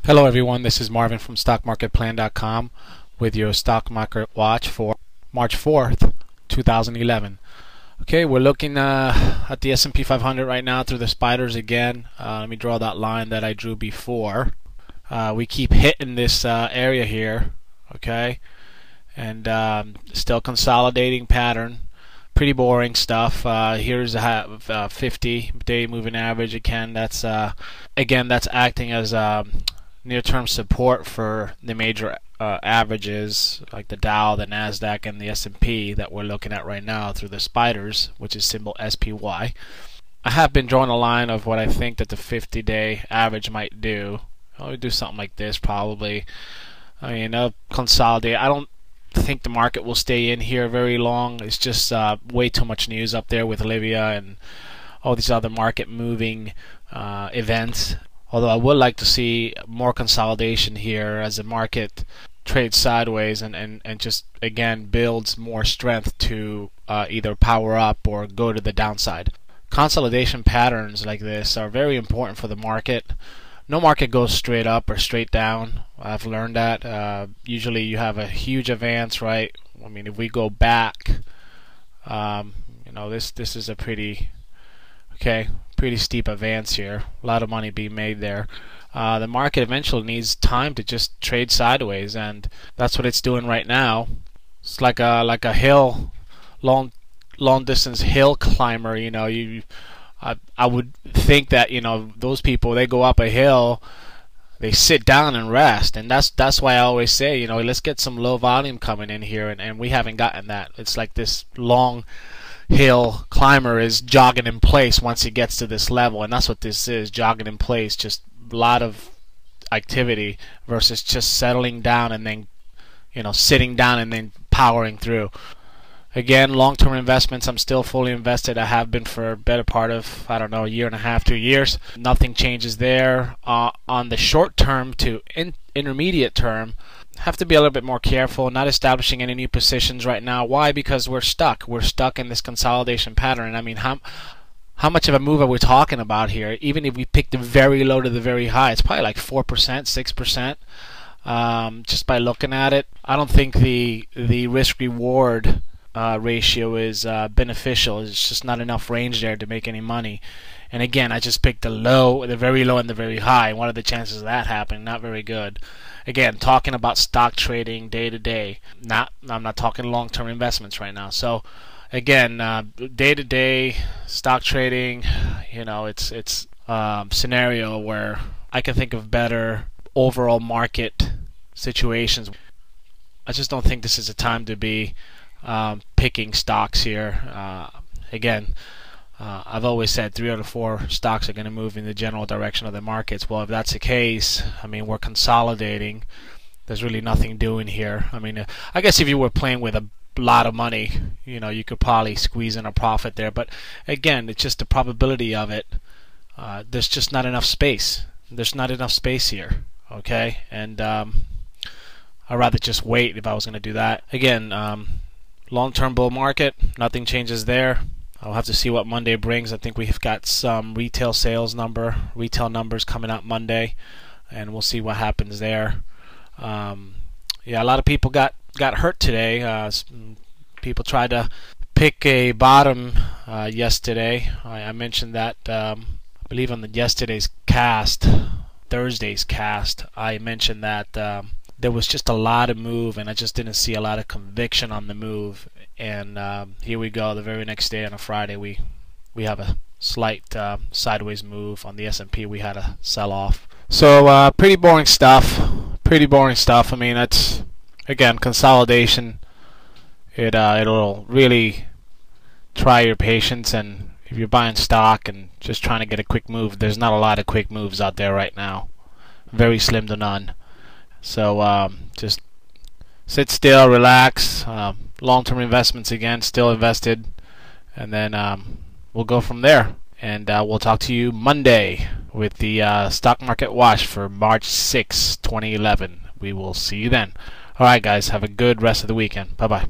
Hello everyone, this is Marvin from StockMarketPlan.com with your stock market watch for March 4th, 2011. Okay, we're looking at the S&P 500 right now through the spiders again. Let me draw that line that I drew before. We keep hitting this area here, okay, and still consolidating pattern. Pretty boring stuff. Here's a 50-day moving average. Again, that's acting as near-term support for the major averages like the Dow, the Nasdaq, and the S&P that we're looking at right now through the spiders, which is symbol SPY. I have been drawing a line of what I think that the 50-day average might do. I'll do something like this probably. I mean, consolidate. I don't think the market will stay in here very long. It's just way too much news up there with Libya and all these other market moving events. Although I would like to see more consolidation here as the market trades sideways and just again builds more strength to either power up or go to the downside. Consolidation patterns like this are very important for the market. No market goes straight up or straight down. I've learned that. Usually you have a huge advance, right? I mean, if we go back, this is a pretty steep advance here. A lot of money being made there. The market eventually needs time to just trade sideways, and that's what it's doing right now. It's like a hill, long distance hill climber. I would think that those people, they go up a hill, they sit down and rest, and that's why I always say let's get some low volume coming in here, and we haven't gotten that. It's like this long hill climber is jogging in place once he gets to this level, and that's what this is, jogging in place. Just a lot of activity versus just settling down and then sitting down and then powering through. Again, long-term investments, I'm still fully invested. I have been for a better part of, I don't know, a year and a half, 2 years. Nothing changes there. On the short term to intermediate term, have to be a little bit more careful, not establishing any new positions right now. Why? Because we're stuck. We're stuck in this consolidation pattern. I mean, how much of a move are we talking about here? Even if we pick the very low to the very high, it's probably like 4%, 6%. Just by looking at it, I don't think the risk-reward ratio is beneficial. It's just not enough range there to make any money. And again, I just picked the low, the very low, and the very high. What are the chances of that happening? Not very good. Again, talking about stock trading day to day. I'm not talking long-term investments right now. So again, day to day stock trading, it's scenario where I can think of better overall market situations. I just don't think this is a time to be picking stocks here. Again, I've always said 3 out of 4 stocks are going to move in the general direction of the markets. Well, if that's the case, I mean, we're consolidating. There's really nothing doing here. I mean, I guess if you were playing with a lot of money, you could probably squeeze in a profit there. But again, it's just the probability of it. There's just not enough space. There's not enough space here. Okay, and I'd rather just wait if I was going to do that. Again, long-term bull market, nothing changes there. I'll have to see what Monday brings. I think we've got some retail numbers coming out Monday, and we'll see what happens there. Yeah, a lot of people got hurt today. People tried to pick a bottom yesterday. I mentioned that I believe on yesterday's cast, Thursday's cast, I mentioned that there was just a lot of move, and I just didn't see a lot of conviction on the move. And here we go. The very next day on a Friday, we have a slight sideways move. On the S&P, we had a sell-off. So pretty boring stuff. Pretty boring stuff. I mean, that's again consolidation. It'll really try your patience, and if you're buying stock and just trying to get a quick move, there's not a lot of quick moves out there right now. Very slim to none. So just sit still, relax. Long-term investments again, still invested, and then we'll go from there. And we'll talk to you Monday with the stock market watch for March 6, 2011. We will see you then. All right, guys, have a good rest of the weekend. Bye-bye.